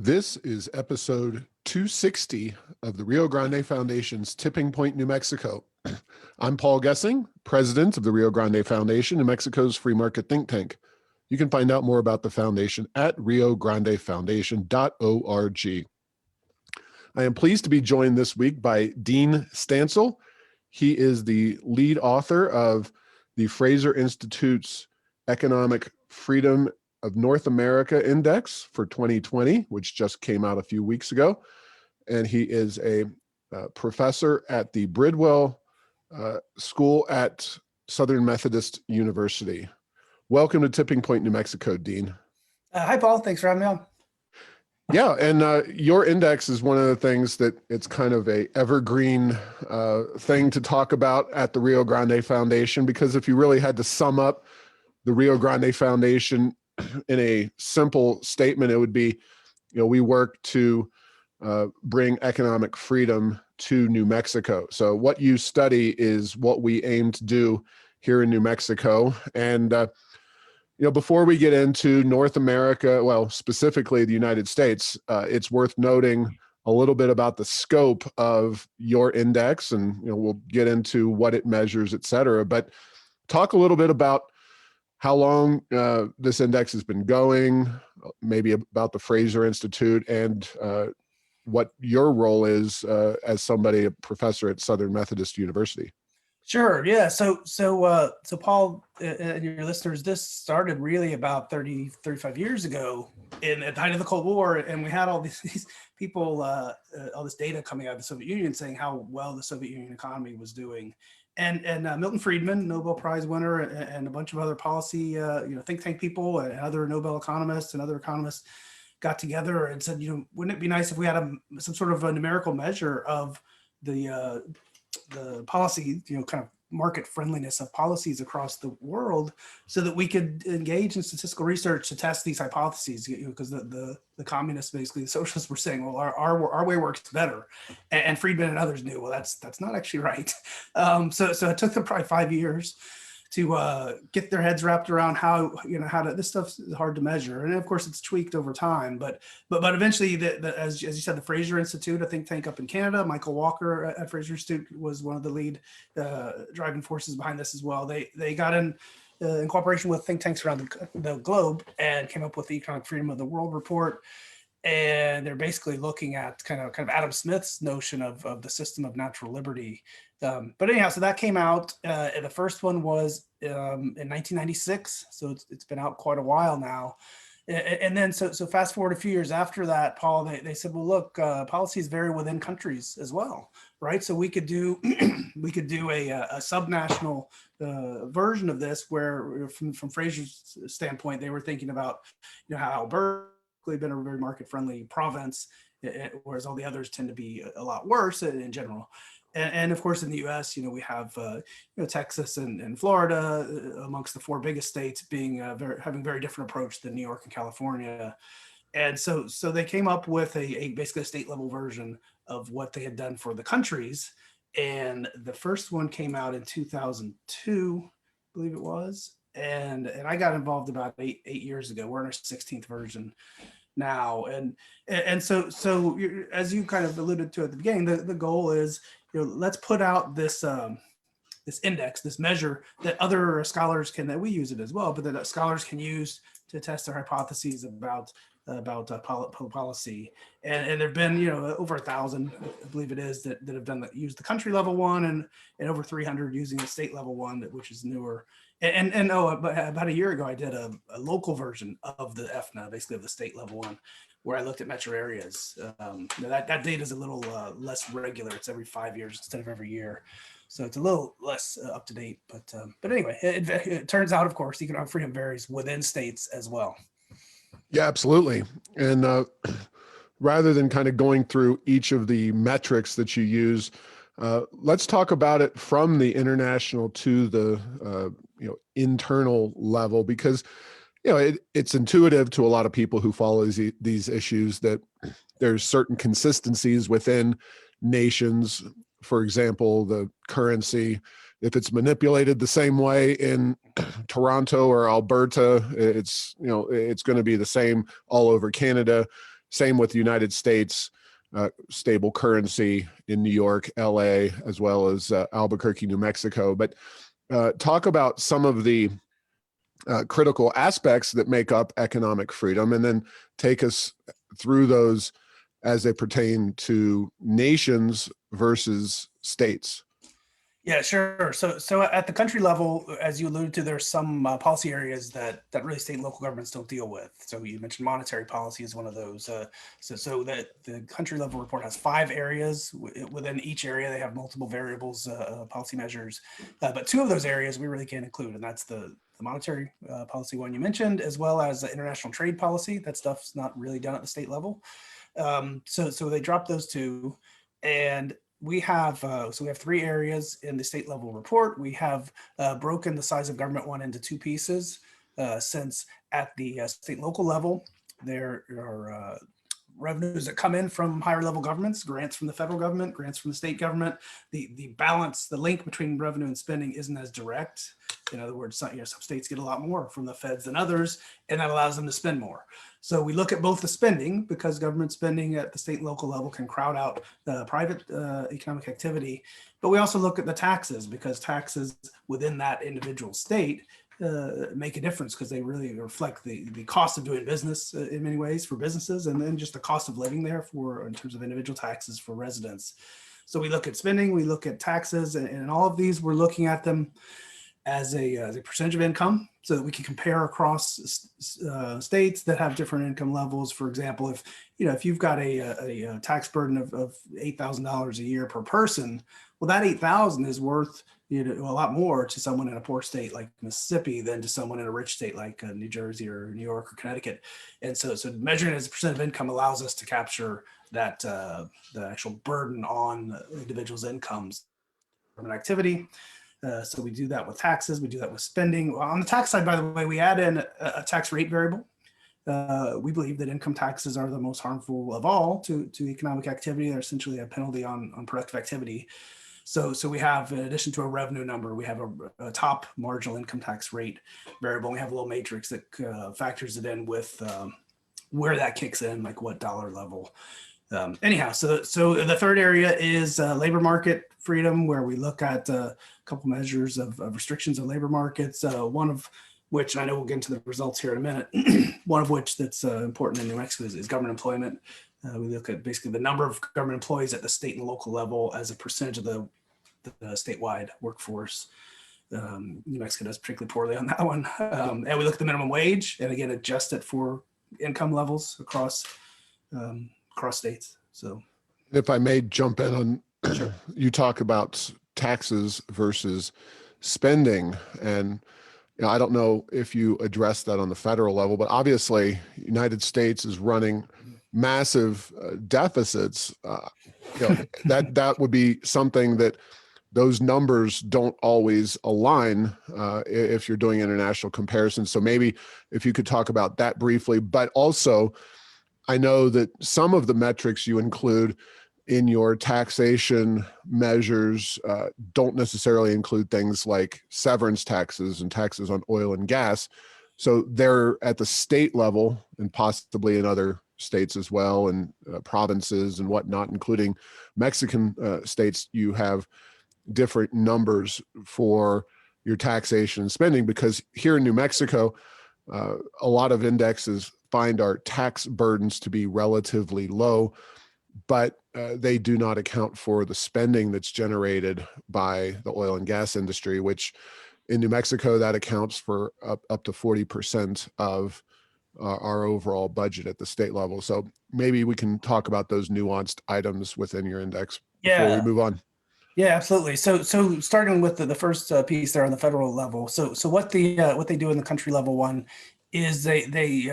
This is episode 260 of the Rio Grande Foundation's Tipping Point, New Mexico. I'm Paul Gessing, president of the Rio Grande Foundation, New Mexico's free market think tank. You can find out more about the foundation at riograndefoundation.org. I am pleased to be joined this week by Dean Stansel. He is the lead author of the Fraser Institute's Economic Freedom of North America Index for 2020, which just came out a few weeks ago. And he is a professor at the Bridwell School at Southern Methodist University. Welcome to Tipping Point, New Mexico, Dean. Hi, Paul. Thanks for having me on. Yeah, and your index is one of the things that it's kind of a evergreen thing to talk about at the Rio Grande Foundation, because if you really had to sum up the Rio Grande Foundation in a simple statement, it would be, we work to bring economic freedom to New Mexico. So what you study is what we aim to do here in New Mexico. And before we get into North America, well, specifically the United States, it's worth noting a little bit about the scope of your index, and we'll get into what it measures, et cetera. But talk a little bit about how long this index has been going, maybe about the Fraser Institute, and what your role is as a professor at Southern Methodist University. Sure. Yeah. So Paul and your listeners, this started really about 35 years ago at the height of the Cold War. And we had all these people, all this data coming out of the Soviet Union saying how well the Soviet Union economy was doing. And Milton Friedman, Nobel Prize winner, and a bunch of other policy, think tank people and other Nobel economists and other economists got together and said, wouldn't it be nice if we had some sort of a numerical measure of the policy, kind of market friendliness of policies across the world, so that we could engage in statistical research to test these hypotheses, because the communists, basically the socialists, were saying, well, our way works better. And Friedman and others knew, well, that's not actually right. So it took them probably 5 years to get their heads wrapped around how this stuff is hard to measure. And of course it's tweaked over time, but eventually as you said, the Fraser Institute, a think tank up in Canada, Michael Walker at Fraser Institute was one of the lead driving forces behind this as well. They got in cooperation with think tanks around the globe and came up with the Economic Freedom of the World report. And they're basically looking at kind of Adam Smith's notion of the system of natural liberty. But anyhow, so that came out. The first one was in 1996, so it's been out quite a while now. And then so fast forward a few years after that, Paul, they said, well, look, policies vary within countries as well, right? So we could do a subnational version of this, where from Fraser's standpoint, they were thinking about how Alberta been a very market-friendly province, whereas all the others tend to be a lot worse in general. And of course, in the U.S., we have Texas and Florida amongst the four biggest states being having very different approach than New York and California. And so they came up with basically a state level version of what they had done for the countries. And the first one came out in 2002, I believe it was. And I got involved about eight years ago. We're in our 16th version now. And so as you kind of alluded to at the beginning, the goal is, let's put out this index, this measure that other scholars that we use it as well, but that scholars can use to test their hypotheses about policy. And there've been, over 1,000, I believe it is, that have used the country level one, and over 300 using the state level one, which is newer. But about a year ago, I did a local version of the EFNA, basically of the state level one, where I looked at metro areas. That data is a little less regular. It's every 5 years instead of every year. So it's a little less up to date. But anyway, it turns out, of course, economic freedom varies within states as well. Yeah, absolutely. And rather than kind of going through each of the metrics that you use, let's talk about it from the international to the internal level, because it's intuitive to a lot of people who follow these issues that there's certain consistencies within nations. For example, the currency, if it's manipulated the same way in Toronto or Alberta, it's going to be the same all over Canada. same with the United States, stable currency in New York, LA, as well as Albuquerque, New Mexico. But talk about some of the critical aspects that make up economic freedom, and then take us through those as they pertain to nations versus states. Yeah, sure. So at the country level, as you alluded to, there's some policy areas that really state and local governments don't deal with. So you mentioned monetary policy is one of those. So that the country level report has 5 areas. Within each area, they have multiple variables, policy measures. But 2 of those areas we really can't include, and that's the monetary policy one you mentioned, as well as international trade policy. That stuff's not really done at the state level. So they dropped those 2, and we have 3 areas in the state level report. We have broken the size of government one into 2 pieces, since at the state and local level, there are revenues that come in from higher level governments, grants from the federal government, grants from the state government. The balance, the link between revenue and spending isn't as direct. In other words, some states get a lot more from the feds than others, and that allows them to spend more. So we look at both the spending, because government spending at the state and local level can crowd out the private economic activity. But we also look at the taxes, because taxes within that individual state make a difference, because they really reflect the cost of doing business in many ways for businesses, and then just the cost of living there in terms of individual taxes for residents. So we look at spending, we look at taxes, and all of these, we're looking at them as a percentage of income, so that we can compare across states that have different income levels. For example, if you've got a tax burden of $8,000 a year per person, well, that $8,000 is worth a lot more to someone in a poor state like Mississippi than to someone in a rich state like New Jersey or New York or Connecticut. And so measuring it as a percent of income allows us to capture that the actual burden on individuals' incomes from an activity. So we do that with taxes, we do that with spending. On the tax side, by the way, we add in a tax rate variable. We believe that income taxes are the most harmful of all to economic activity. They're essentially a penalty on productive activity. So we have, in addition to a revenue number, we have a top marginal income tax rate variable. We have a little matrix that factors it in with where that kicks in, like what dollar level. Anyhow, so the third area is labor market freedom, where we look at a couple measures of restrictions on labor markets, one of which, and I know we'll get into the results here in a minute, one of which that's important in New Mexico is government employment. We look at basically the number of government employees at the state and local level as a percentage of the statewide workforce. New Mexico does particularly poorly on that one. And we look at the minimum wage, and again, adjust it for income levels across states. So if I may jump in on, sure. You talk about taxes versus spending, and I don't know if you address that on the federal level, but obviously United States is running massive deficits. That would be something that those numbers don't always align if you're doing international comparisons. So maybe if you could talk about that briefly, but also I know that some of the metrics you include in your taxation measures don't necessarily include things like severance taxes and taxes on oil and gas. So they're at the state level and possibly in other states as well, and provinces and whatnot, including Mexican states. You have different numbers for your taxation and spending, because here in New Mexico, a lot of indexes find our tax burdens to be relatively low, but they do not account for the spending that's generated by the oil and gas industry, which in New Mexico, that accounts for up to 40% of our overall budget at the state level. So maybe we can talk about those nuanced items within your index before we move on. Yeah, absolutely. So starting with the first piece there on the federal level. So what they do in the country level one is they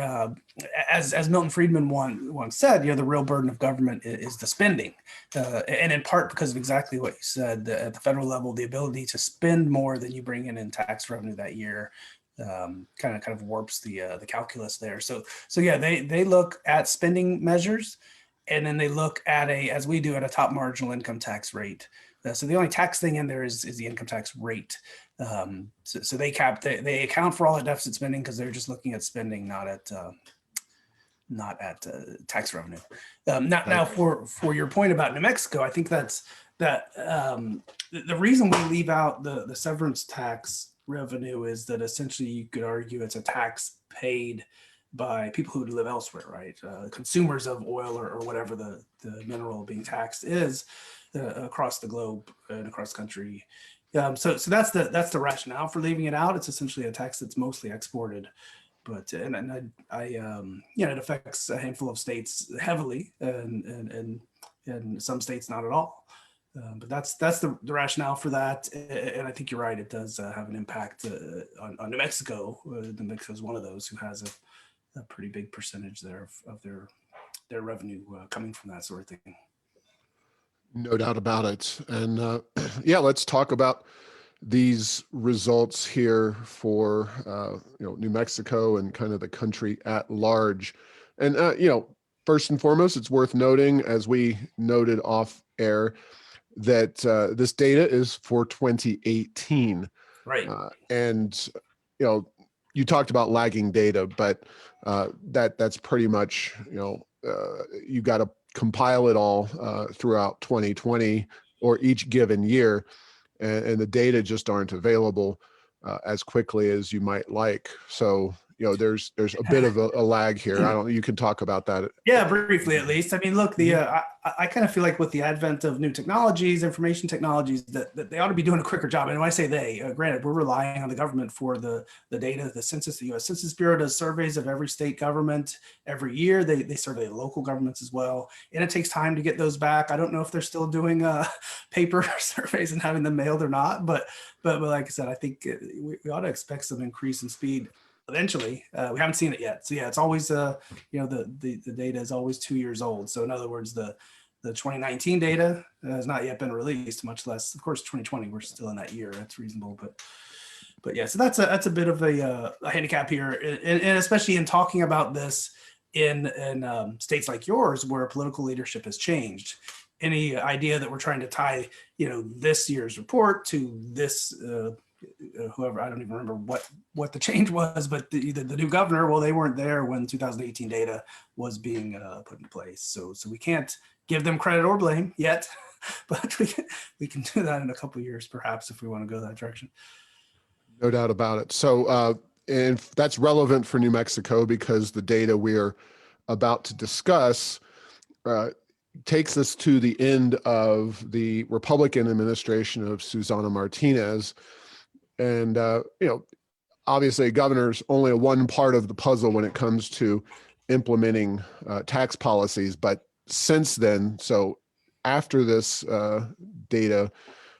as Milton Friedman once said, the real burden of government is the spending, and in part because of exactly what you said. At the federal level, the ability to spend more than you bring in tax revenue that year kind of warps the calculus there. So yeah, they look at spending measures, and then they look at as we do, at a top marginal income tax rate. So the only tax thing in there is the income tax rate. So they account for all that deficit spending, because they're just looking at spending, not not at tax revenue. Now for your point about New Mexico, I think that's the reason we leave out the severance tax revenue is that essentially you could argue it's a tax paid by people who live elsewhere, right? Consumers of oil or whatever the mineral being taxed is across the globe and across the country. So that's the rationale for leaving it out. It's essentially a tax that's mostly exported, but it affects a handful of states heavily, and some states not at all. But that's the rationale for that, and I think you're right. It does have an impact on New Mexico. New Mexico is one of those who has a pretty big percentage there of their revenue coming from that sort of thing. No doubt about it. And yeah, let's talk about these results here for New Mexico and kind of the country at large. And first and foremost, it's worth noting, as we noted off air, that this data is for 2018. Right. And you talked about lagging data, but that's pretty much you got to compile it all throughout 2020 or each given year, and the data just aren't available as quickly as you might like. So there's a bit of a lag here. You can talk about that. Yeah, briefly at least. I mean, look, I kind of feel like with the advent of new technologies, information technologies, that they ought to be doing a quicker job. And when I say they, granted, we're relying on the government for the data, the census. The U.S. Census Bureau does surveys of every state government every year. They survey local governments as well, and it takes time to get those back. I don't know if they're still doing paper surveys and having them mailed or not, but like I said, I think we ought to expect some increase in speed eventually. We haven't seen it yet. So yeah, it's always the data is always 2 years old. So in other words, the 2019 data has not yet been released, much less, of course, 2020. We're still in that year. That's reasonable, but yeah. So that's a bit of a handicap here, and especially in talking about this in states like yours where political leadership has changed. Any idea that we're trying to tie this year's report to this whoever, I don't even remember what the change was, but the new governor, well, they weren't there when 2018 data was being put in place. So we can't give them credit or blame yet, but we can do that in a couple of years, perhaps, if we want to go that direction. No doubt about it. So, and that's relevant for New Mexico because the data we're about to discuss takes us to the end of the Republican administration of Susana Martinez. And, obviously a governor's only one part of the puzzle when it comes to implementing tax policies. But since then, so after this data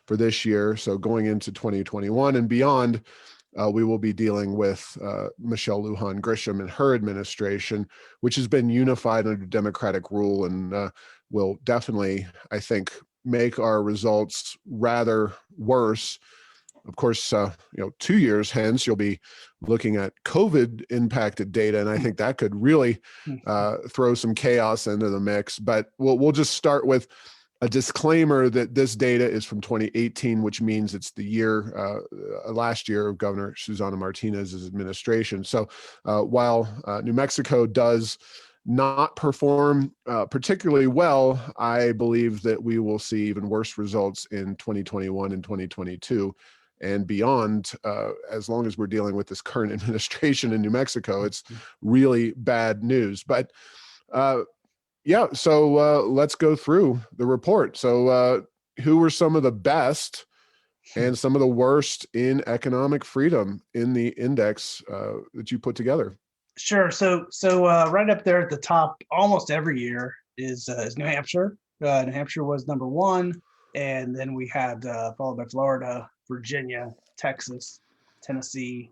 for this year, so going into 2021 and beyond, we will be dealing with Michelle Lujan Grisham and her administration, which has been unified under Democratic rule and will definitely, I think, make our results rather worse. Of course, 2 years hence, you'll be looking at COVID impacted data, and I think that could really throw some chaos into the mix. But we'll just start with a disclaimer that this data is from 2018, which means it's the year, last year of Governor Susana Martinez's administration. So while New Mexico does not perform particularly well, I believe that we will see even worse results in 2021 and 2022 and beyond. As long as we're dealing with this current administration in New Mexico, it's really bad news. But yeah, so let's go through the report. So who were some of the best and some of the worst in economic freedom in the index that you put together? Sure. So right up there at the top, almost every year is New Hampshire. New Hampshire was number one, and then we had followed by Florida, Virginia, Texas, Tennessee,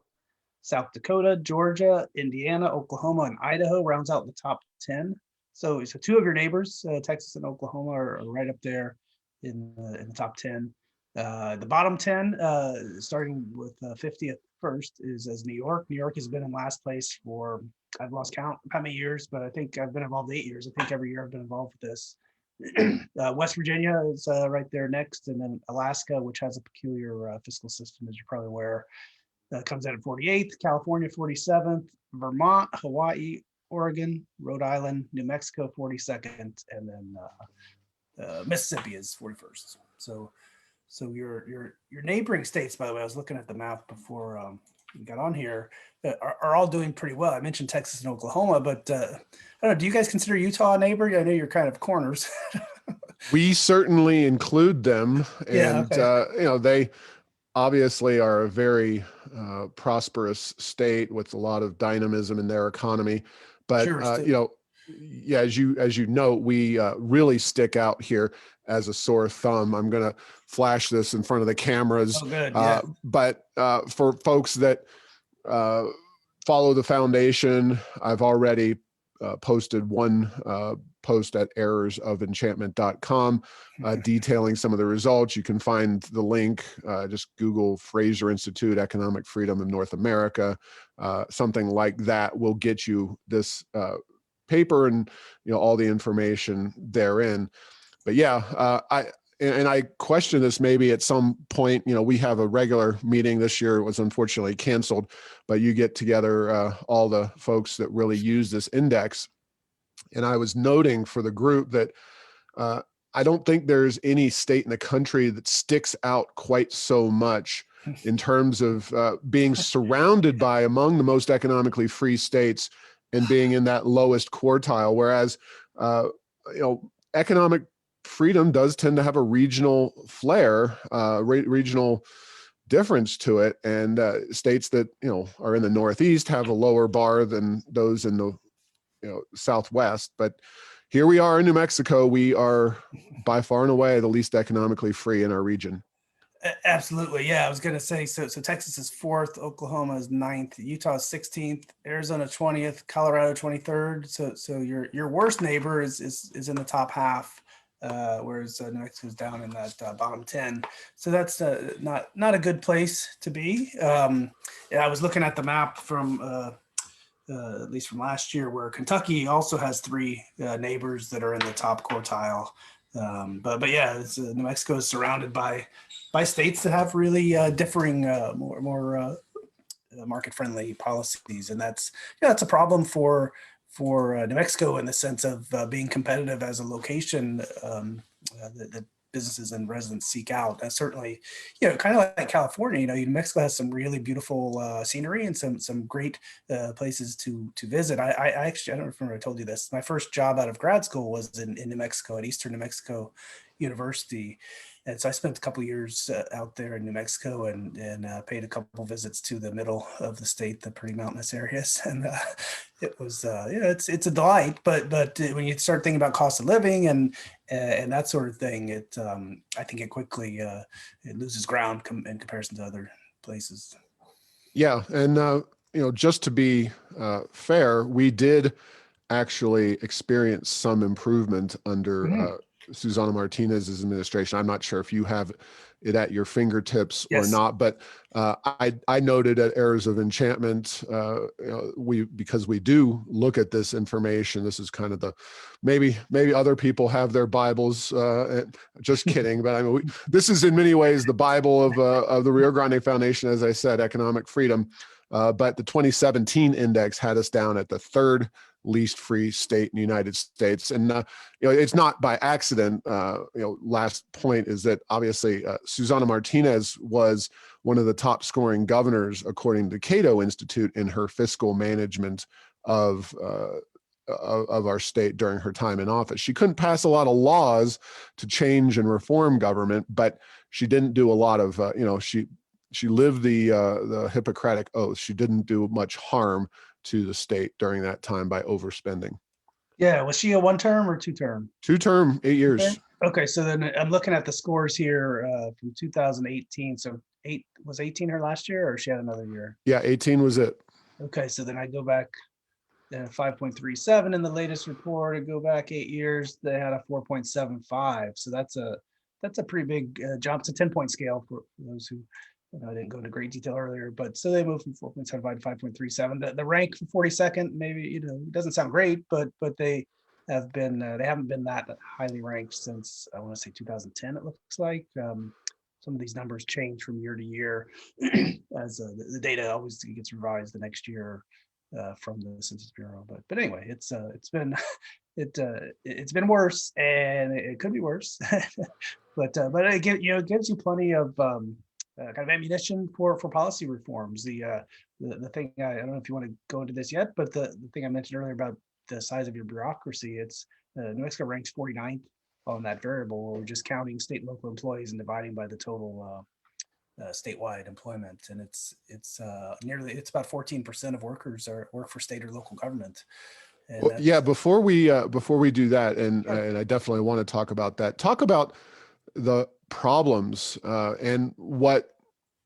South Dakota, Georgia, Indiana, Oklahoma, and Idaho rounds out the top 10. So two of your neighbors, Texas and Oklahoma, are right up there in the top 10. The bottom 10, starting with 50th first, is New York. New York has been in last place for, I've lost count how many years, but I think I've been involved 8 years. I think every year I've been involved with this. West Virginia is right there next, and then Alaska, which has a peculiar fiscal system, as you're probably aware, comes in at 48th, California 47th, Vermont, Hawaii, Oregon, Rhode Island, New Mexico 42nd, and then Mississippi is 41st. So your neighboring states, by the way, I was looking at the map before we got on here, are all doing pretty well. I mentioned Texas and Oklahoma, but I don't know. Do you guys consider Utah a neighbor? I know you're kind of corners. We certainly include them, Yeah. and Okay. they obviously are a very prosperous state with a lot of dynamism in their economy. But Sure. So, yeah, as you know, we really stick out here as a sore thumb. I'm going to flash this in front of the cameras, oh, good. Yeah. but for folks that follow the foundation, I've already posted one post at errorsoфenchantment.com detailing some of the results. You can find the link, just Google Fraser Institute, Economic Freedom in North America. Something like that will get you this paper and all the information therein. But yeah, I question this maybe at some point. We have a regular meeting this year. It was unfortunately canceled, but you get together all the folks that really use this index. And I was noting for the group that I don't think there's any state in the country that sticks out quite so much in terms of being surrounded by among the most economically free states and being in that lowest quartile. Whereas, economic freedom does tend to have a regional flair, regional difference to it. And states that, are in the Northeast have a lower bar than those in the Southwest. But here we are in New Mexico. We are by far and away the least economically free in our region. Absolutely. Yeah. I was going to say, so Texas is 4th, Oklahoma is 9th, Utah is 16th, Arizona 20th, Colorado 23rd. So your worst neighbor is in the top half, whereas New Mexico's down in that bottom 10. So that's not a good place to be. Yeah, I was looking at the map from at least from last year, where Kentucky also has 3 neighbors that are in the top quartile. But yeah, New Mexico is surrounded by states that have really differing, more market friendly policies, and that's a problem for New Mexico in the sense of being competitive as a location that businesses and residents seek out. That's certainly, kind of like California. New Mexico has some really beautiful scenery and some great places to visit. I actually, I don't remember if I told you this. My first job out of grad school was in New Mexico at Eastern New Mexico University. And so I spent a couple of years out there in New Mexico and paid a couple visits to the middle of the state, the pretty mountainous areas. And it was, it's a delight. But when you start thinking about cost of living and that sort of thing, I think it quickly it loses ground in comparison to other places. Yeah, and just to be fair, we did actually experience some improvement under Susana Martinez's administration. I'm not sure if you have it at your fingertips or Yes. not, but I noted at Errors of Enchantment, because we do look at this information. This is kind of the maybe other people have their Bibles. Just kidding, but I mean, this is in many ways the Bible of the Rio Grande Foundation, as I said, economic freedom. But the 2017 index had us down at the 3rd least free state in the United States. And, it's not by accident. Last point is that obviously Susana Martinez was one of the top scoring governors, according to the Cato Institute, in her fiscal management of our state during her time in office. She couldn't pass a lot of laws to change and reform government, but she didn't do a lot of, she lived the Hippocratic oath. She didn't do much harm to the state during that time by overspending. Yeah. Was she a 1-term or 2-term? 2-term, 8 years. Okay. So then I'm looking at the scores here from 2018. So 18 her last year, or she had another year? Yeah, 18 was it. Okay. So then I go back 5.37 in the latest report. I go back 8 years, they had a 4.75. So that's a pretty big jump. It's a 10-point scale for those who, I didn't go into great detail earlier, but so they moved from 4.75 to 5.37. The rank for 42nd, maybe, it doesn't sound great, but they haven't been that highly ranked since, I want to say 2010, it looks like. Some of these numbers change from year to year as the data always gets revised the next year. from the Census Bureau. But anyway, it's been it's been worse, and it could be worse. But it gives you plenty of kind of ammunition for policy reforms. The thing, I don't know if you want to go into this yet, but the thing I mentioned earlier about the size of your bureaucracy, it's New Mexico ranks 49th on that variable, where we're just counting state and local employees and dividing by the total statewide employment, and it's about 14% of workers work for state or local government. And Well, yeah, before we do that, and I definitely want to talk about that. Talk about the problems and what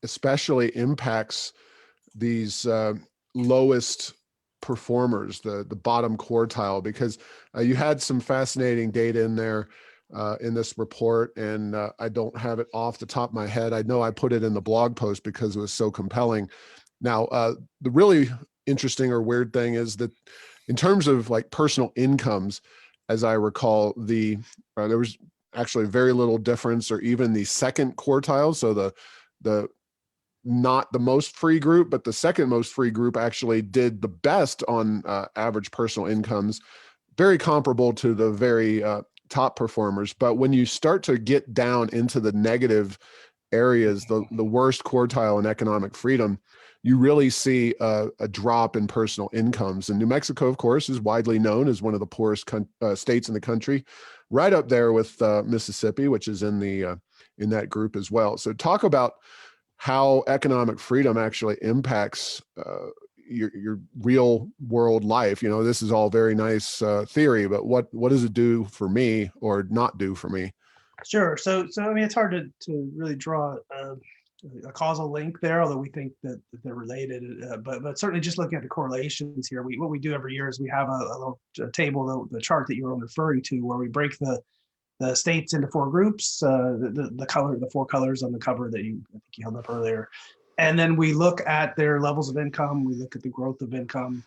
especially impacts these lowest performers, the bottom quartile, because you had some fascinating data in there in this report, and I don't have it off the top of my head. I know I put it in the blog post because it was so compelling. Now, the really interesting or weird thing is that in terms of like personal incomes, as I recall, there was actually very little difference, or even the second quartile. So the not the most free group, but the second most free group actually did the best on average personal incomes, very comparable to the very top performers. But when you start to get down into the negative areas, the worst quartile in economic freedom, you really see a drop in personal incomes. And New Mexico, of course, is widely known as one of the poorest states in the country, right up there with Mississippi, which is in that group as well. So talk about how economic freedom actually impacts your real world life. This is all very nice theory, but what does it do for me or not do for me? Sure. So I mean, it's hard to really draw a causal link there, although we think that they're related. But certainly, just looking at the correlations here, what we do every year is we have a little table, the chart that you were referring to, where we break the states into four groups. The four colors on the cover that I think you held up earlier, and then we look at their levels of income. We look at the growth of income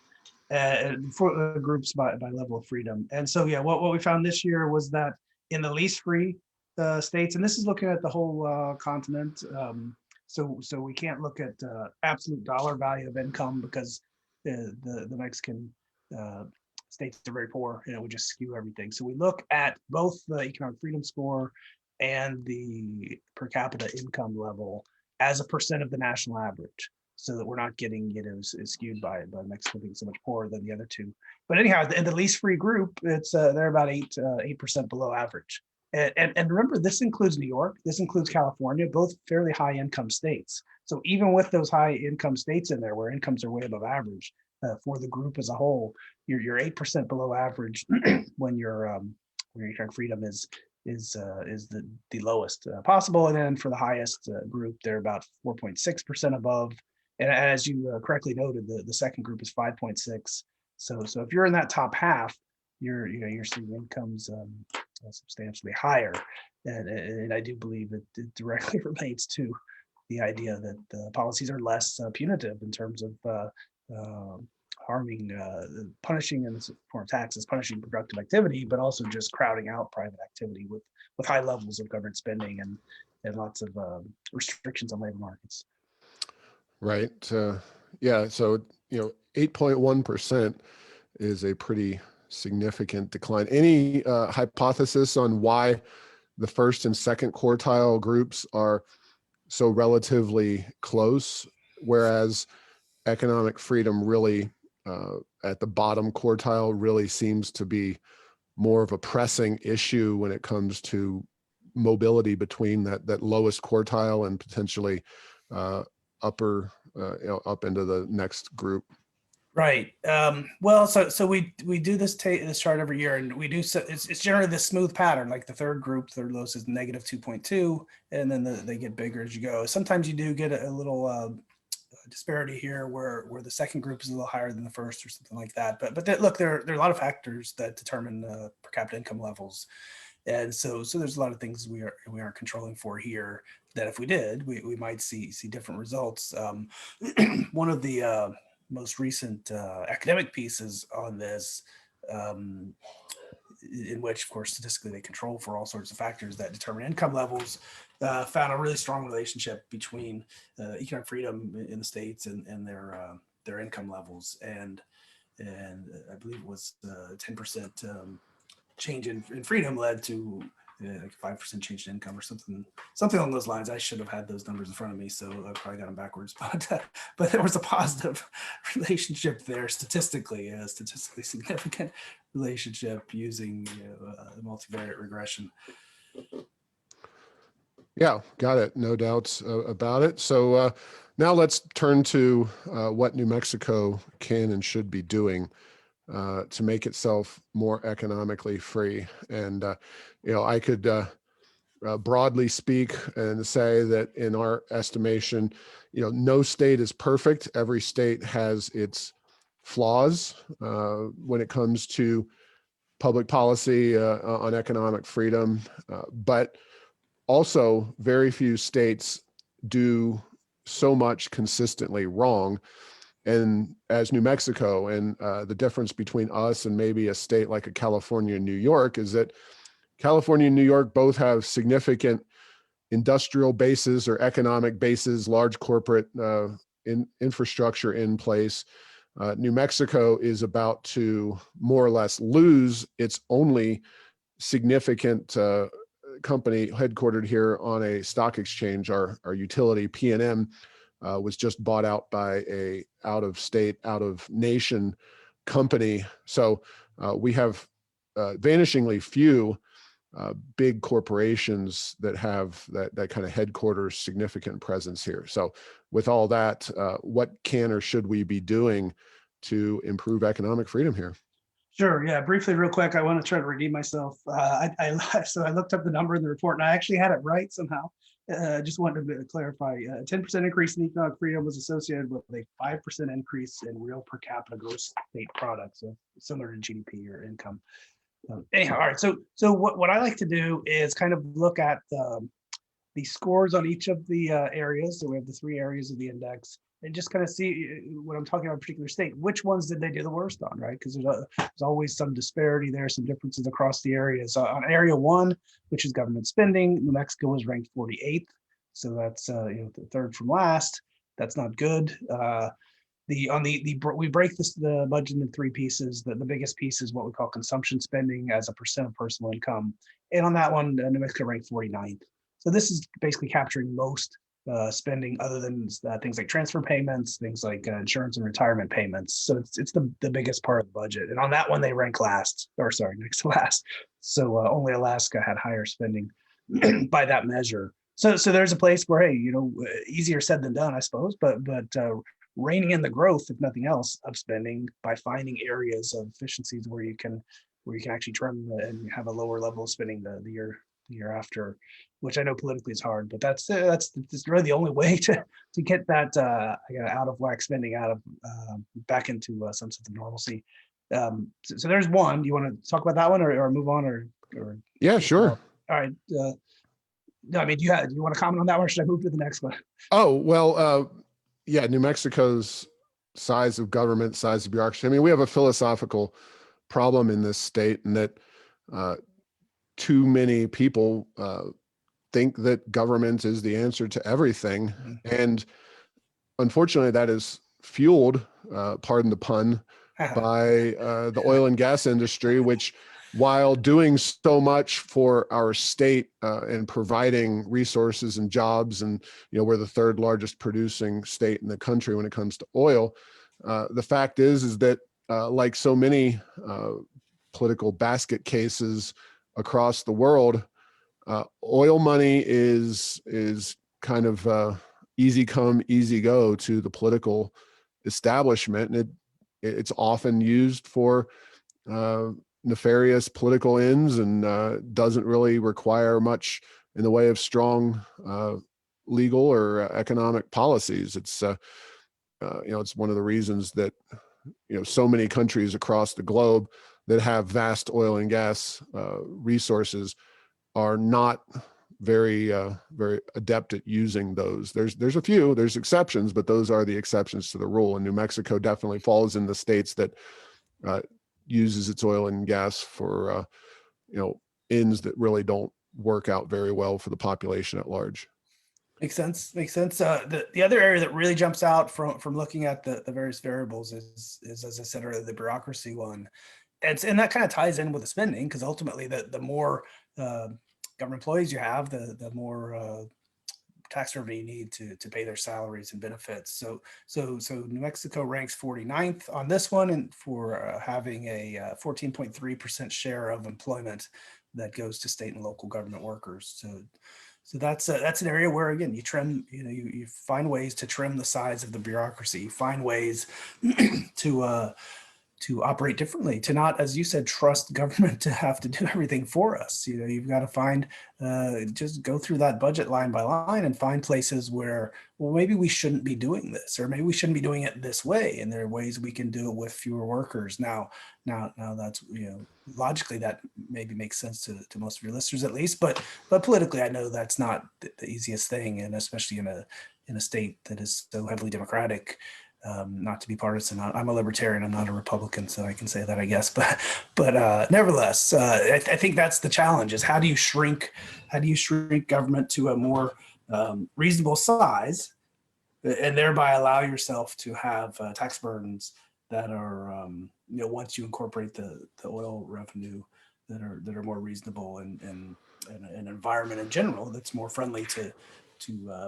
for the groups by level of freedom. And so, yeah, what we found this year was that in the least free states, and this is looking at the whole continent. So we can't look at absolute dollar value of income, because the Mexican states are very poor, and it would just skew everything. So we look at both the economic freedom score and the per capita income level as a percent of the national average, so that we're not getting skewed by Mexico being so much poorer than the other two. But anyhow, in the least free group, it's they're about 8% below average. And remember, this includes New York, this includes California, both fairly high income states. So even with those high income states in there, where incomes are way above average, for the group as a whole, you're 8% below average when your economic freedom is the lowest possible. And then for the highest group, they're about 4.6% above. And as you correctly noted, the second group is 5.6. So if you're in that top half, you're seeing incomes substantially higher, and I do believe it directly relates to the idea that the policies are less punitive in terms of harming, punishing in the form of taxes, punishing productive activity, but also just crowding out private activity with high levels of government spending and lots of restrictions on labor markets. Right. Yeah. So 8.1% is a pretty significant decline. Any hypothesis on why the first and second quartile groups are so relatively close, whereas economic freedom really at the bottom quartile really seems to be more of a pressing issue when it comes to mobility between that lowest quartile and potentially upper up into the next group? Right. Well, so we do this chart every year, and we do it's generally this smooth pattern. Like the third group, their lowest is negative 2.2, and then they get bigger as you go. Sometimes you do get a little disparity here where the second group is a little higher than the first or something like that. But look, there are a lot of factors that determine per capita income levels. And so there's a lot of things we aren't controlling for here that if we did, we might see different results. One of the most recent academic pieces on this, in which, of course, statistically they control for all sorts of factors that determine income levels, found a really strong relationship between economic freedom in the states and their their income levels, and I believe it was 10% change in freedom led to like 5% change in income or something along those lines. I should have had those numbers in front of me, so I probably got them backwards. But there was a positive relationship there statistically, a statistically significant relationship using multivariate regression. Yeah, got it. No doubts about it. So now let's turn to what New Mexico can and should be doing to make itself more economically free. And, I could broadly speak and say that in our estimation, no state is perfect. Every state has its flaws when it comes to public policy on economic freedom. But also, very few states do so much consistently wrong. And as New Mexico, and the difference between us and maybe a state like a California and New York is that California and New York both have significant industrial bases or economic bases, large corporate infrastructure in place. New Mexico is about to more or less lose its only significant company headquartered here on a stock exchange. Our utility PNM was just bought out by a out of state, out of nation company. So we have vanishingly few big corporations that have that kind of headquarters significant presence here. So with all that, what can or should we be doing to improve economic freedom here? Sure. Yeah. Briefly, real quick, I want to try to redeem myself. So I looked up the number in the report, and I actually had it right somehow. Just wanted to clarify: 10% increase in economic freedom was associated with a 5% increase in real per capita gross state product, so similar to GDP or income. Anyhow, all right. So what I like to do is kind of look at the scores on each of the areas. So we have the 3 areas of the index, and just kind of see when I'm talking about a particular state, which ones did they do the worst on, right? Because there's always some disparity there, some differences across the areas. On area 1, which is government spending, New Mexico was ranked 48th. So that's the third from last. That's not good. We break the budget into 3 pieces. The biggest piece is what we call consumption spending as a percent of personal income. And on that one, New Mexico ranked 49th. So this is basically capturing most spending other than things like transfer payments, things like insurance and retirement payments. So it's the biggest part of the budget. And on that one, they rank next to last. So only Alaska had higher spending by that measure. So there's a place where, hey, easier said than done, I suppose, but reining in the growth, if nothing else, of spending by finding areas of efficiencies where you can actually trim and have a lower level of spending the year after, which I know politically is hard, but that's really the only way to get that out of whack spending out of back into some sense of normalcy. So there's one. Do you want to talk about that one or move on or? Yeah, sure. All right. No, I mean, do you want to comment on that one, or should I move to the next one? Oh, well, yeah, New Mexico's size of government, size of bureaucracy. I mean, we have a philosophical problem in this state, and that too many people think that government is the answer to everything. Mm-hmm. And unfortunately, that is fueled, pardon the pun, by the oil and gas industry, which, while doing so much for our state and providing resources and jobs, and we're the 3rd largest producing state in the country when it comes to oil, the fact is that like so many political basket cases across the world, oil money is kind of easy come, easy go to the political establishment, and it's often used for nefarious political ends, and doesn't really require much in the way of strong legal or economic policies. It's it's one of the reasons that so many countries across the globe that have vast oil and gas resources are not very adept at using those. There's a few, there's exceptions, but those are the exceptions to the rule. And New Mexico definitely falls in the states that uses its oil and gas for ends that really don't work out very well for the population at large. Makes sense. Makes sense. The other area that really jumps out from looking at the various variables is, as I said earlier, the bureaucracy one. And that kind of ties in with the spending, because ultimately the more uh, government employees you have, the more tax revenue you need to pay their salaries and benefits. So New Mexico ranks 49th on this one, and for having a 14.3% share of employment that goes to state and local government workers. So that's an area where, again, you trim, you find ways to trim the size of the bureaucracy. You find ways to operate differently, to not, as you said, trust government to have to do everything for us. You've got to find, just go through that budget line by line and find places where, well, maybe we shouldn't be doing this, or maybe we shouldn't be doing it this way. And there are ways we can do it with fewer workers. Now that's, logically that maybe makes sense to most of your listeners at least, but politically, I know that's not the easiest thing. And especially in a state that is so heavily Democratic. Not to be partisan, I'm a libertarian. I'm not a Republican, so I can say that, I guess. But nevertheless, I think that's the challenge: is how do you shrink government to a more reasonable size, and thereby allow yourself to have tax burdens that are, once you incorporate the oil revenue, that are more reasonable, and an environment in general that's more friendly to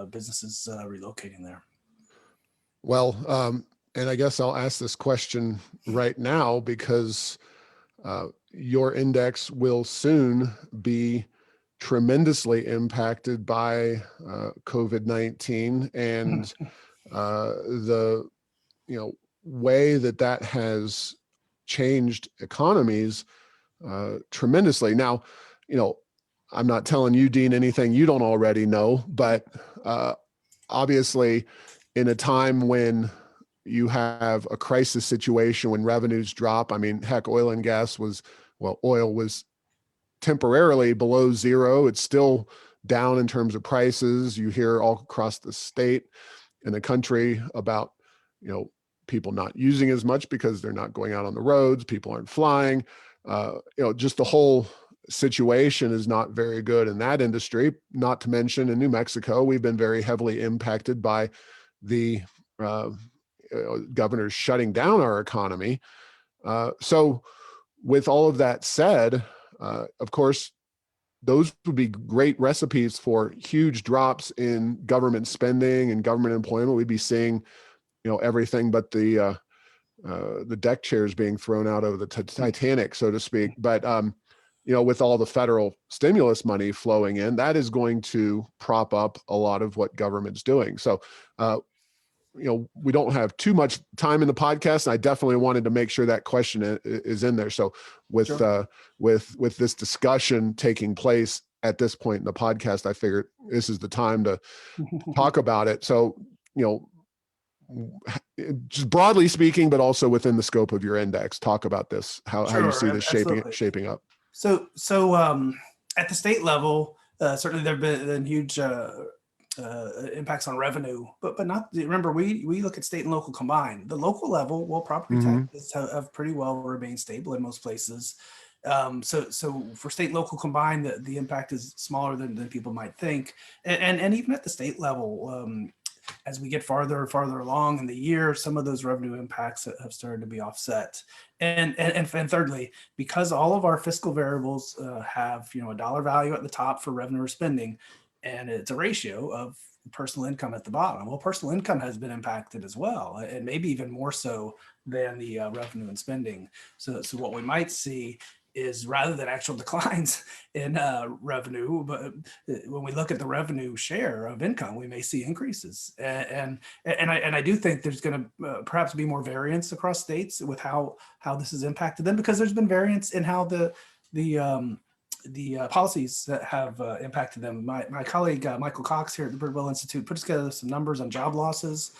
businesses relocating there. Well, and I guess I'll ask this question right now, because your index will soon be tremendously impacted by COVID-19 and the way that has changed economies tremendously. Now, I'm not telling you, Dean, anything you don't already know, but obviously, in a time when you have a crisis situation, when revenues drop, I mean, heck, oil was temporarily below zero. It's still down in terms of prices. You hear all across the state and the country about, people not using as much because they're not going out on the roads. People aren't flying. Just the whole situation is not very good in that industry. Not to mention in New Mexico, we've been very heavily impacted by the governors shutting down our economy. So with all of that said, of course, those would be great recipes for huge drops in government spending and government employment. We'd be seeing, everything but the deck chairs being thrown out of the Titanic, so to speak. But, with all the federal stimulus money flowing in, that is going to prop up a lot of what government's doing. So, we don't have too much time in the podcast, and I definitely wanted to make sure that question is in there. So with, sure. With this discussion taking place at this point in the podcast, I figured this is the time to talk about it. So, just broadly speaking, but also within the scope of your index, talk about this, how you see this shaping up. So at the state level, certainly there have been huge impacts on revenue, but not, remember, we look at state and local combined. The local level, well, property taxes have pretty well remained stable in most places. So for state and local combined, the impact is smaller than people might think. And even at the state level, as we get farther and farther along in the year, some of those revenue impacts have started to be offset. And thirdly, because all of our fiscal variables have, a dollar value at the top for revenue or spending, and it's a ratio of personal income at the bottom. Well, personal income has been impacted as well, and maybe even more so than the revenue and spending. So what we might see is, rather than actual declines in revenue, but when we look at the revenue share of income, we may see increases. And I do think there's going to perhaps be more variance across states with how this has impacted them, because there's been variance in how the policies that have impacted them. My colleague, Michael Cox here at the Bridwell Institute, put together some numbers on job losses.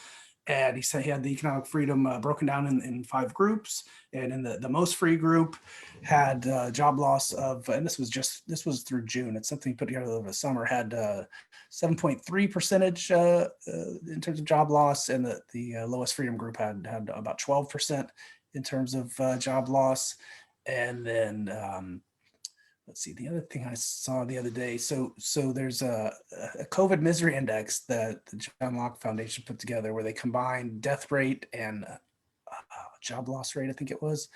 And he said he had the economic freedom broken down in 5 groups. And in the most free group had job loss of, and this was through June, it's something put together over the summer, had 7.3% in terms of job loss. And the lowest freedom group had about 12% in terms of job loss. And then let's see, the other thing I saw the other day. So there's a COVID misery index that the John Locke Foundation put together where they combine death rate and job loss rate, I think it was.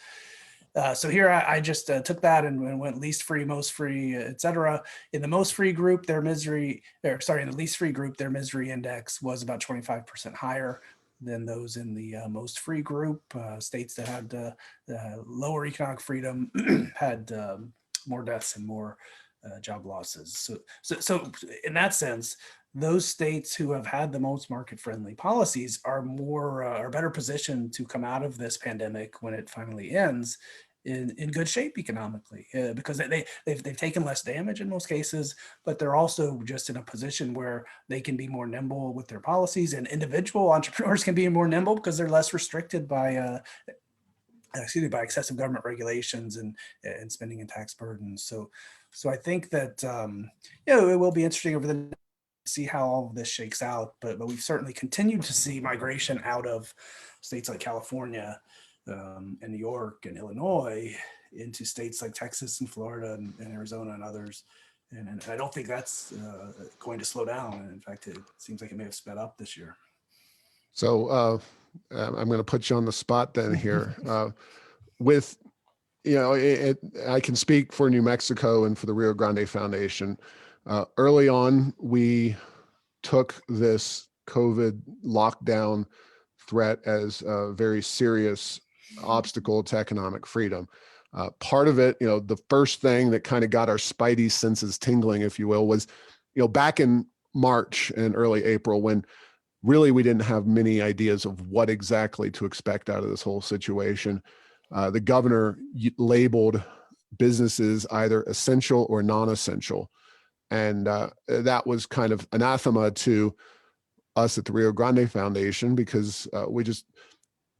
So here I just took that and went least free, most free, et cetera. In the most free group, in the least free group, their misery index was about 25% higher than those in the most free group. States that had lower economic freedom had more deaths and more job losses. So in that sense, those states who have had the most market-friendly policies are better positioned to come out of this pandemic when it finally ends in good shape economically, because they've taken less damage in most cases, but they're also just in a position where they can be more nimble with their policies, and individual entrepreneurs can be more nimble because they're less restricted by excessive government regulations and spending and tax burdens. So I think that it will be interesting over the see how all of this shakes out, but we've certainly continued to see migration out of states like California and New York and Illinois into states like Texas and Florida and Arizona and others. And I don't think that's going to slow down. And in fact, it seems like it may have sped up this year. So I'm going to put you on the spot then here. With, I can speak for New Mexico and for the Rio Grande Foundation. Early on, we took this COVID lockdown threat as a very serious obstacle to economic freedom. Part of it, the first thing that kind of got our spidey senses tingling, if you will, was, back in March and early April, when really we didn't have many ideas of what exactly to expect out of this whole situation. The governor labeled businesses either essential or non-essential. And that was kind of anathema to us at the Rio Grande Foundation, because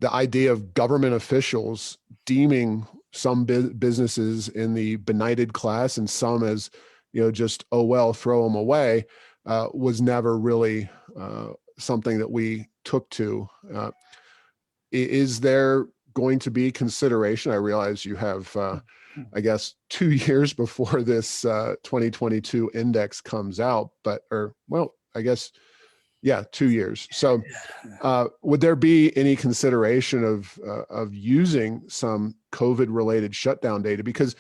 the idea of government officials deeming some businesses in the benighted class and some as, just, oh, well, throw them away, was never really something that we took to. Is there going to be consideration? I realize you have, I guess, 2 years before this 2022 index comes out, I guess, 2 years. So would there be any consideration of using some COVID related shutdown data? Because,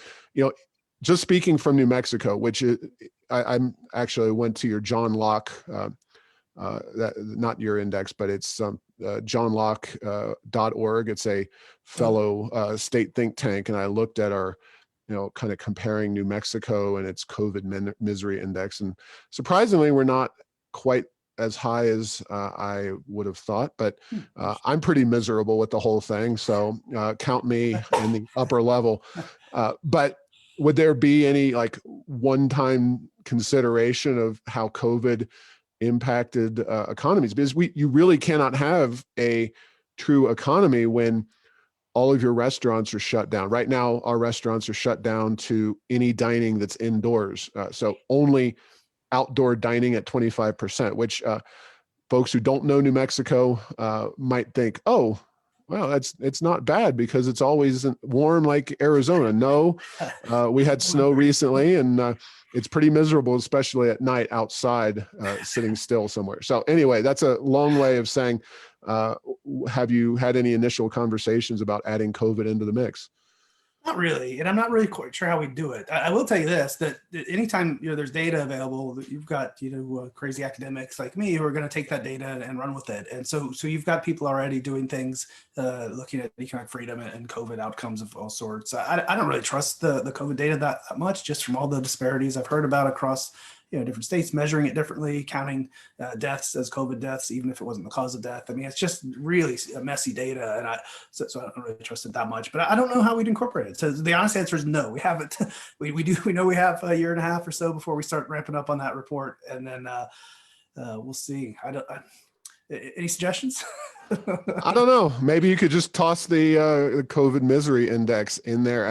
just speaking from New Mexico, which I'm actually went to your John Locke, not your index, but it's johnlocke.org. It's a fellow state think tank. And I looked at our, kind of comparing New Mexico and its COVID misery index. And surprisingly, we're not quite as high as I would have thought, but I'm pretty miserable with the whole thing. So count me in the upper level. But would there be any one-time consideration of how COVID impacted economies? Because you really cannot have a true economy when all of your restaurants are shut down. Right now, our restaurants are shut down to any dining that's indoors. So only outdoor dining at 25%, which folks who don't know New Mexico might think, oh, well, it's not bad because it's always warm like Arizona. No, we had snow recently, and it's pretty miserable, especially at night outside, sitting still somewhere. So anyway, that's a long way of saying, have you had any initial conversations about adding COVID into the mix? Not really, and I'm not really quite sure how we do it. I will tell you this: that anytime there's data available, you've got crazy academics like me who are going to take that data and run with it. And so you've got people already doing things, looking at economic freedom and COVID outcomes of all sorts. I don't really trust the COVID data that much, just from all the disparities I've heard about across different states, measuring it differently, counting deaths as COVID deaths, even if it wasn't the cause of death. I mean, it's just really messy data, and so I don't really trust it that much. But I don't know how we'd incorporate it. So the honest answer is no, we haven't. We know we have a year and a half or so before we start ramping up on that report, and then we'll see. Any suggestions? I don't know. Maybe you could just toss the COVID misery index in there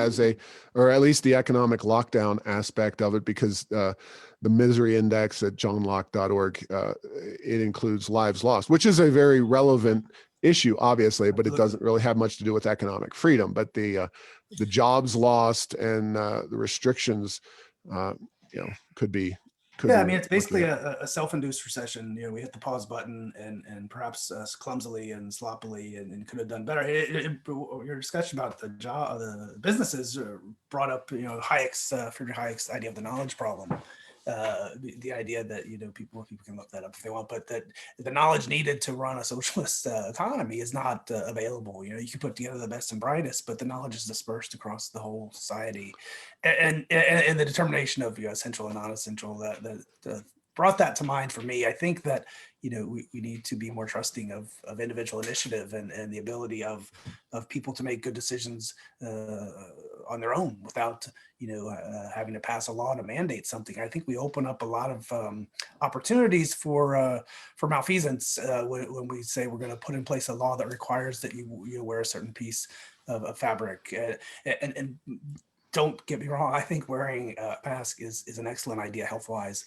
or at least the economic lockdown aspect of it, because the misery index at johnlocke.org, it includes lives lost, which is a very relevant issue, obviously, but it Absolutely. doesn't really have much to do with economic freedom. But the jobs lost and the restrictions, could be Yeah, I mean, it's looking basically at. a self-induced recession. We hit the pause button and perhaps clumsily and sloppily and could have done better. Your discussion about the businesses brought up, Hayek's Friedrich Hayek's idea of the knowledge problem. The idea that people can look that up if they want, but that the knowledge needed to run a socialist economy is not available. You can put together the best and brightest, but the knowledge is dispersed across the whole society, and the determination of essential and non-essential that brought that to mind for me. I think that we need to be more trusting of individual initiative and the ability of people to make good decisions on their own without having to pass a law to mandate something. I think we open up a lot of opportunities for malfeasance when we say we're going to put in place a law that requires that you wear a certain piece of fabric. And don't get me wrong, I think wearing a mask is an excellent idea health-wise.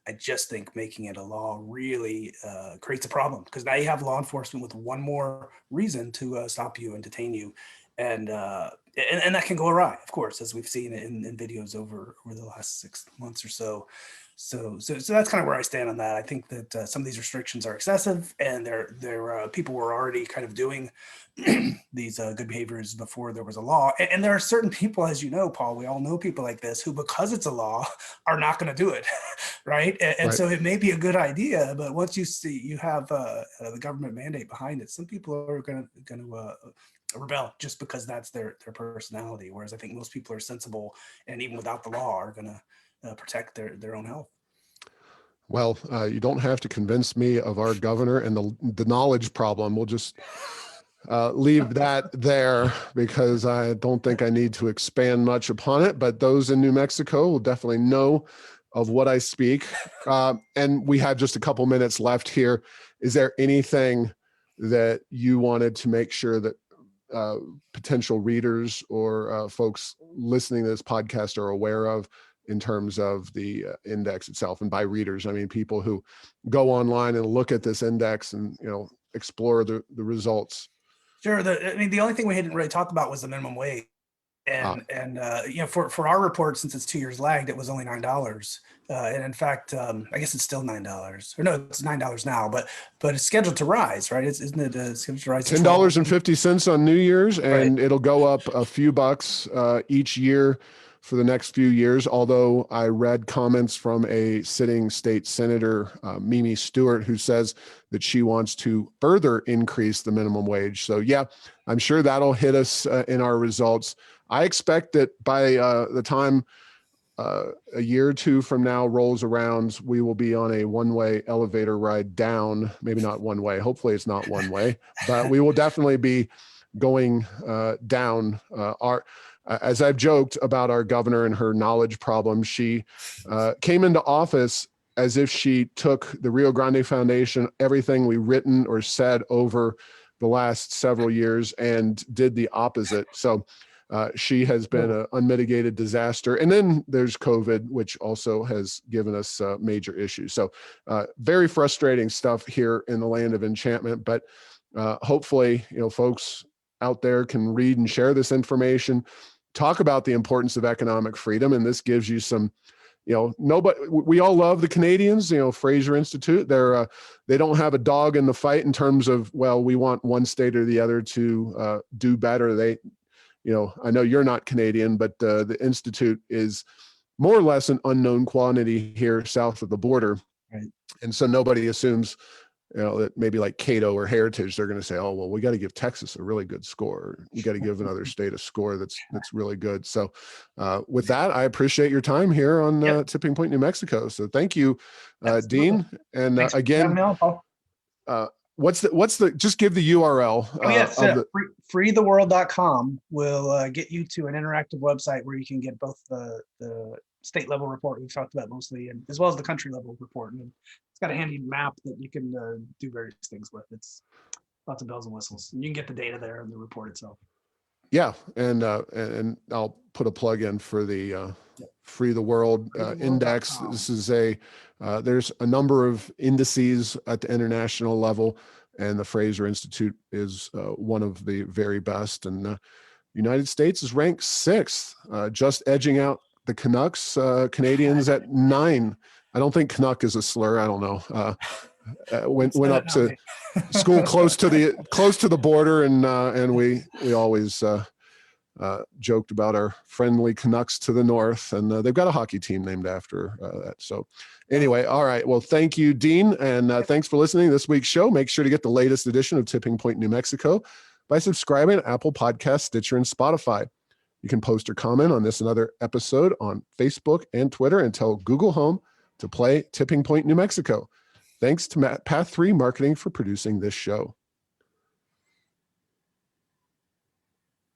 I just think making it a law really creates a problem, because now you have law enforcement with one more reason to stop you and detain you. And that can go awry, of course, as we've seen in videos over the last 6 months or so. So that's kind of where I stand on that. I think that some of these restrictions are excessive, and people were already kind of doing these good behaviors before there was a law. And there are certain people, as you know, Paul, we all know people like this who, because it's a law, are not going to do it, right? And Right. so it may be a good idea, but once you have the government mandate behind it, some people are going to rebel just because that's their personality. Whereas I think most people are sensible, and even without the law, are going to protect their own health. Well, you don't have to convince me of our governor and the knowledge problem. We'll just leave that there, because I don't think I need to expand much upon it. But those in New Mexico will definitely know of what I speak. And we have just a couple minutes left here. Is there anything that you wanted to make sure that potential readers or folks listening to this podcast are aware of in terms of the index itself? And by readers, I mean people who go online and look at this index and explore the results. Sure. The only thing we hadn't really talked about was the minimum wage. And for our report, since it's 2 years lagged, it was only $9. And in fact, I guess it's still $9. Or no, it's $9 now, but it's scheduled to rise, right? Isn't it scheduled to rise to $10.50 on New Year's, and Right. it'll go up a few bucks each year for the next few years. Although I read comments from a sitting state senator, Mimi Stewart, who says that she wants to further increase the minimum wage. So yeah, I'm sure that'll hit us in our results. I expect that by the time a year or two from now rolls around, we will be on a one-way elevator ride down. Maybe not one way. Hopefully it's not one way, but we will definitely be going down. As I've joked about our governor and her knowledge problem, she came into office as if she took the Rio Grande Foundation, everything we written or said over the last several years, and did the opposite. So she has been an unmitigated disaster. And then there's COVID, which also has given us major issues. So very frustrating stuff here in the land of enchantment. But hopefully, folks out there can read and share this information, talk about the importance of economic freedom. And this gives you some, we all love the Canadians, Fraser Institute. They don't have a dog in the fight in terms of, well, we want one state or the other to do better. I know you're not Canadian, but the Institute is more or less an unknown quantity here south of the border. Right. And so nobody assumes, that maybe like Cato or Heritage, they're going to say, oh, well, we got to give Texas a really good score. You got to give another state a score that's really good. So with that, I appreciate your time here on Tipping Point, New Mexico. So thank you, Dean. And again, just give the URL. Freetheworld.com will get you to an interactive website where you can get both the state level report we've talked about mostly, and as well as the country level report. And it's got a handy map that you can do various things with. It's lots of bells and whistles. And you can get the data there in the report itself. Yeah, and I'll put a plug in for the Free the World index. This is there's a number of indices at the international level, and the Fraser Institute is one of the very best. And United States is ranked 6th, just edging out the Canucks, Canadians at 9. I don't think Canuck is a slur. I don't know. Went up to school close to the border, and we always joked about our friendly Canucks to the north, and they've got a hockey team named after that. So anyway, all right. Well, thank you, Dean, and thanks for listening to this week's show. Make sure to get the latest edition of Tipping Point New Mexico by subscribing to Apple Podcasts, Stitcher, and Spotify. You can post or comment on this and other episode on Facebook and Twitter, and tell Google Home to play Tipping Point New Mexico. Thanks to Path 3 Marketing for producing this show.